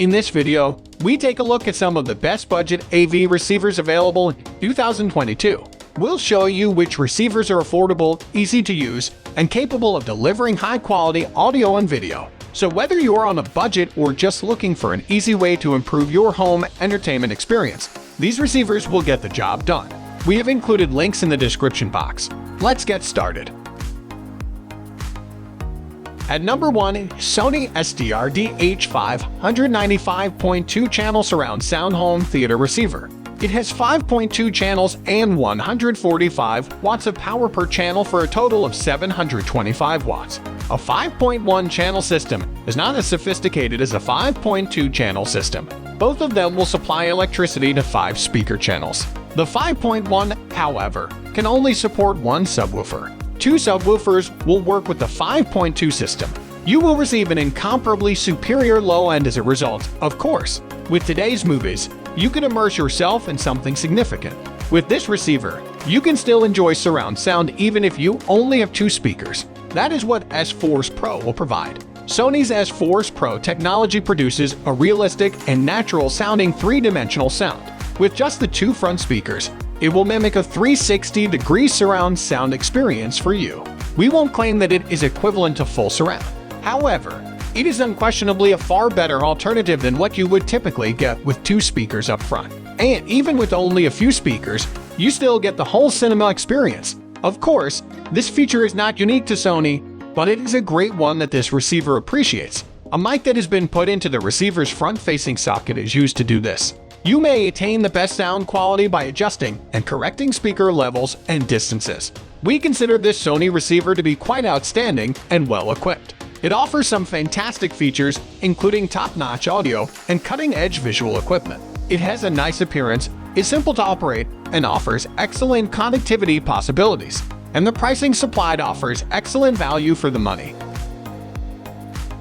In this video, we take a look at some of the best budget AV receivers available in 2022. We'll show you which receivers are affordable, easy to use, and capable of delivering high-quality audio and video. So whether you're on a budget or just looking for an easy way to improve your home entertainment experience, these receivers will get the job done. We have included links in the description box. Let's get started. At number 1, Sony STRDH590 channel surround sound home theater receiver. It has 5.2 channels and 145 watts of power per channel for a total of 725 watts. A 5.1 channel system is not as sophisticated as a 5.2 channel system. Both of them will supply electricity to 5 speaker channels. The 5.1, however, can only support one subwoofer. 2 subwoofers will work with the 5.2 system. You will receive an incomparably superior low end as a result, of course. With today's movies, you can immerse yourself in something significant. With this receiver, you can still enjoy surround sound even if you only have 2 speakers. That is what S-Force Pro will provide. Sony's S-Force Pro technology produces a realistic and natural-sounding 3-dimensional sound. With just the 2 front speakers, it will mimic a 360-degree surround sound experience for you. We won't claim that it is equivalent to full surround. However, it is unquestionably a far better alternative than what you would typically get with 2 speakers up front. And even with only a few speakers, you still get the whole cinema experience. Of course, this feature is not unique to Sony, but it is a great one that this receiver appreciates. A mic that has been put into the receiver's front-facing socket is used to do this. You may attain the best sound quality by adjusting and correcting speaker levels and distances. We consider this Sony receiver to be quite outstanding and well-equipped. It offers some fantastic features, including top-notch audio and cutting-edge visual equipment. It has a nice appearance, is simple to operate, and offers excellent connectivity possibilities. And the pricing supplied offers excellent value for the money.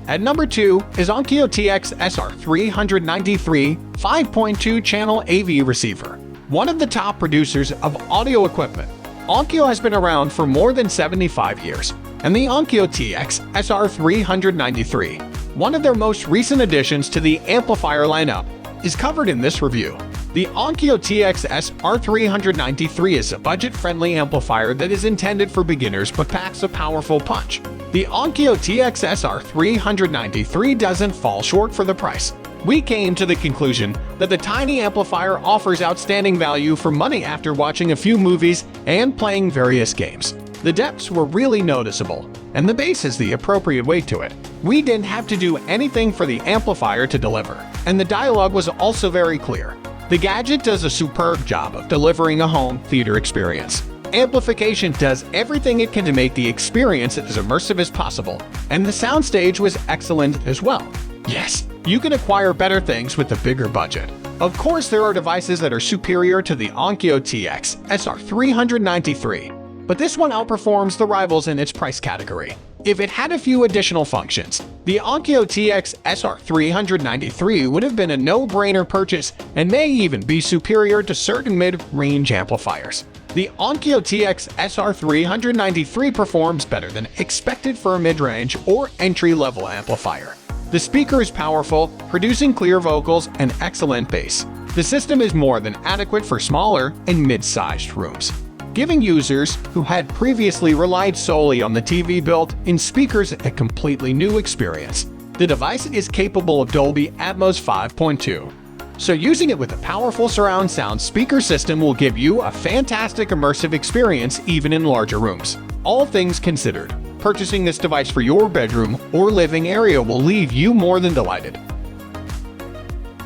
At number 2 is Onkyo TX-SR393 5.2 channel AV receiver. One of the top producers of audio equipment, Onkyo has been around for more than 75 years, and the Onkyo TX-SR393, one of their most recent additions to the amplifier lineup, is covered in this review. The Onkyo TX-SR393 is a budget-friendly amplifier that is intended for beginners but packs a powerful punch. The Onkyo TX-SR393 doesn't fall short for the price. We came to the conclusion that the tiny amplifier offers outstanding value for money after watching a few movies and playing various games. The depths were really noticeable, and the bass is the appropriate weight to it. We didn't have to do anything for the amplifier to deliver, and the dialogue was also very clear. The gadget does a superb job of delivering a home theater experience. Amplification does everything it can to make the experience as immersive as possible, and the soundstage was excellent as well. Yes, you can acquire better things with a bigger budget. Of course, there are devices that are superior to the Onkyo TX-SR393, but this one outperforms the rivals in its price category. If it had a few additional functions, the Onkyo TX-SR393 would have been a no-brainer purchase and may even be superior to certain mid-range amplifiers. The Onkyo TX-SR393 performs better than expected for a mid-range or entry-level amplifier. The speaker is powerful, producing clear vocals and excellent bass. The system is more than adequate for smaller and mid-sized rooms, giving users who had previously relied solely on the TV built-in speakers a completely new experience. The device is capable of Dolby Atmos 5.2, so using it with a powerful surround sound speaker system will give you a fantastic immersive experience even in larger rooms. All things considered, purchasing this device for your bedroom or living area will leave you more than delighted.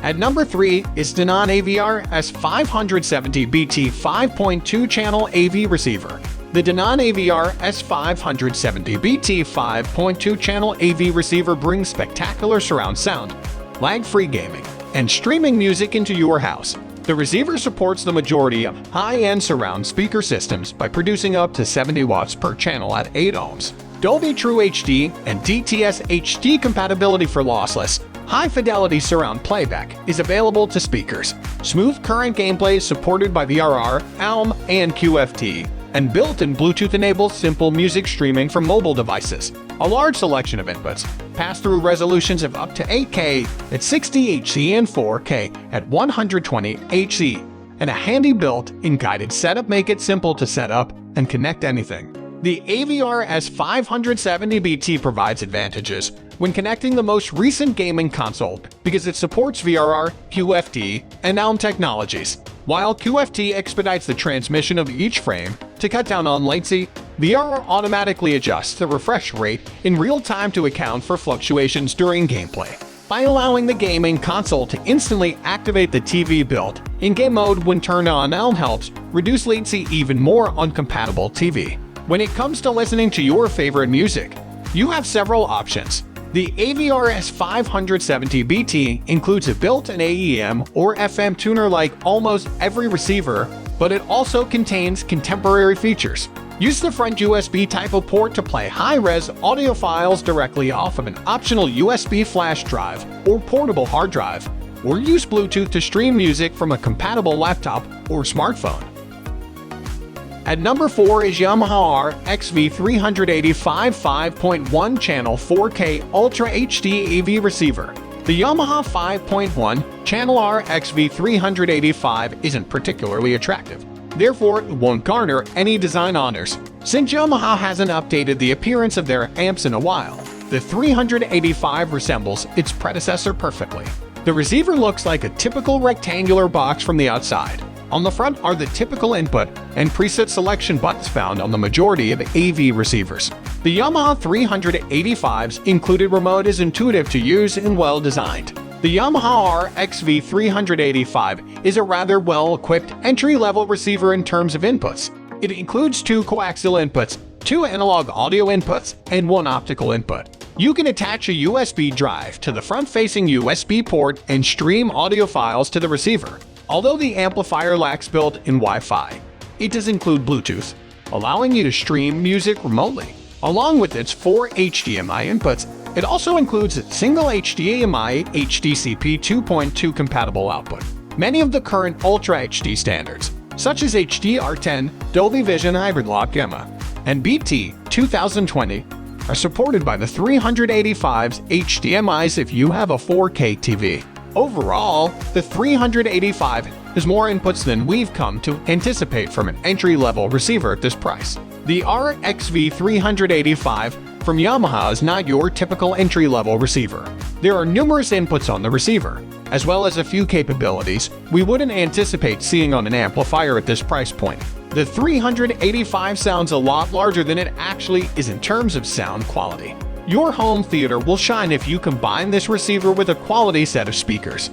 At number 3 is Denon AVR-S570BT 5.2 channel AV receiver. The Denon AVR-S570BT 5.2 channel AV receiver brings spectacular surround sound, lag-free gaming, and streaming music into your house. The receiver supports the majority of high-end surround speaker systems by producing up to 70 watts per channel at 8 ohms. Dolby True HD and DTS HD compatibility for lossless, high-fidelity surround playback is available to speakers. Smooth current gameplay is supported by VRR, ALM, and QFT, and built-in Bluetooth enables simple music streaming from mobile devices. A large selection of inputs, pass-through resolutions of up to 8K at 60 Hz and 4K at 120 Hz, and a handy built-in guided setup make it simple to set up and connect anything. The AVR-S570BT provides advantages when connecting the most recent gaming console because it supports VRR, QFT, and ALM technologies. While QFT expedites the transmission of each frame to cut down on latency, VRR automatically adjusts the refresh rate in real time to account for fluctuations during gameplay. By allowing the gaming console to instantly activate the TV built in game mode when turned on, ALM helps reduce latency even more on compatible TV. When it comes to listening to your favorite music, you have several options. The AVR-S570BT includes a built-in AM or FM tuner like almost every receiver, but it also contains contemporary features. Use the front USB Type-O port to play high-res audio files directly off of an optional USB flash drive or portable hard drive, or use Bluetooth to stream music from a compatible laptop or smartphone. At number 4 is YAMAHA RXV385 5.1 channel 4K Ultra HD AV receiver. The Yamaha 5.1 channel RXV385 isn't particularly attractive. Therefore, it won't garner any design honors. Since Yamaha hasn't updated the appearance of their amps in a while, the 385 resembles its predecessor perfectly. The receiver looks like a typical rectangular box from the outside. On the front are the typical input and preset selection buttons found on the majority of AV receivers. The Yamaha 385's included remote is intuitive to use and well designed. The Yamaha RXV385 is a rather well-equipped entry-level receiver in terms of inputs. It includes 2 coaxial inputs, 2 analog audio inputs, and 1 optical input. You can attach a USB drive to the front-facing USB port and stream audio files to the receiver. Although the amplifier lacks built-in Wi-Fi, it does include Bluetooth, allowing you to stream music remotely. Along with its 4 HDMI inputs, it also includes a single HDMI HDCP 2.2 compatible output. Many of the current Ultra HD standards, such as HDR10, Dolby Vision Hybrid Lock Gamma, and BT 2020, are supported by the 385's HDMIs if you have a 4K TV. Overall, the 385 has more inputs than we've come to anticipate from an entry-level receiver at this price. The RXV385 from Yamaha is not your typical entry-level receiver. There are numerous inputs on the receiver, as well as a few capabilities we wouldn't anticipate seeing on an amplifier at this price point. The 385 sounds a lot larger than it actually is in terms of sound quality. Your home theater will shine if you combine this receiver with a quality set of speakers.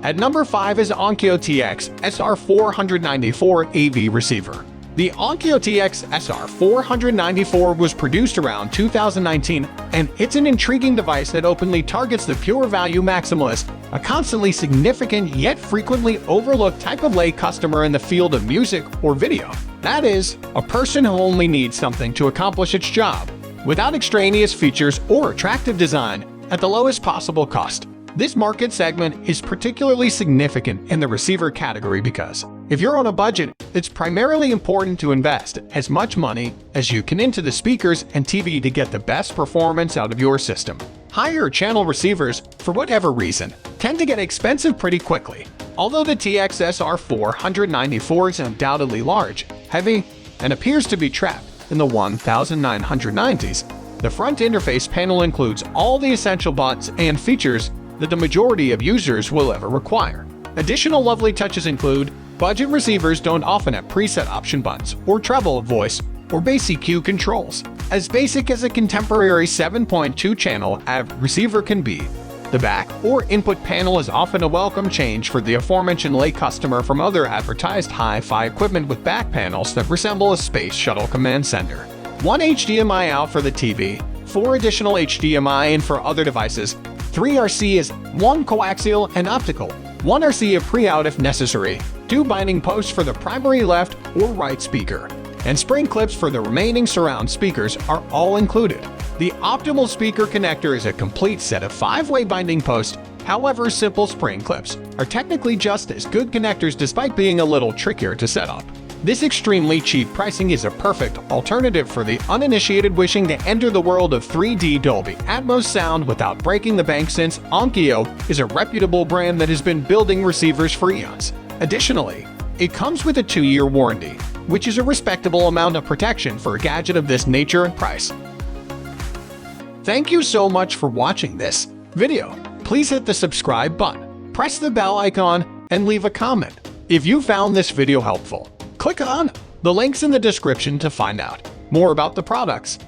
At number 5 is Onkyo TX-SR494 AV receiver. The Onkyo TX-SR494 was produced around 2019, and it's an intriguing device that openly targets the pure value maximalist, a constantly significant yet frequently overlooked type of lay customer in the field of music or video. That is, a person who only needs something to accomplish its job, without extraneous features or attractive design, at the lowest possible cost. This market segment is particularly significant in the receiver category because, if you're on a budget, it's primarily important to invest as much money as you can into the speakers and TV to get the best performance out of your system. Higher channel receivers, for whatever reason, tend to get expensive pretty quickly. Although the TX-SR494 is undoubtedly large, heavy, and appears to be trapped in the 1990s, the front interface panel includes all the essential buttons and features that the majority of users will ever require. Additional lovely touches include budget receivers don't often have preset option buttons or treble, voice, or bass EQ controls. As basic as a contemporary 7.2 channel AV receiver can be, the back or input panel is often a welcome change for the aforementioned lay customer from other advertised hi-fi equipment with back panels that resemble a space shuttle command center. 1 HDMI out for the TV, 4 additional HDMI in for other devices, 3 RC is 1 coaxial and optical, 1 RC a pre-out if necessary, 2 binding posts for the primary left or right speaker, and spring clips for the remaining surround speakers are all included. The optimal speaker connector is a complete set of 5-way binding posts. However, simple spring clips are technically just as good connectors despite being a little trickier to set up. This extremely cheap pricing is a perfect alternative for the uninitiated wishing to enter the world of 3D Dolby Atmos sound without breaking the bank, since Onkyo is a reputable brand that has been building receivers for eons. Additionally, it comes with a 2-year warranty, which is a respectable amount of protection for a gadget of this nature and price. Thank you so much for watching this video. Please hit the subscribe button, press the bell icon, and leave a comment. If you found this video helpful, click on the links in the description to find out more about the products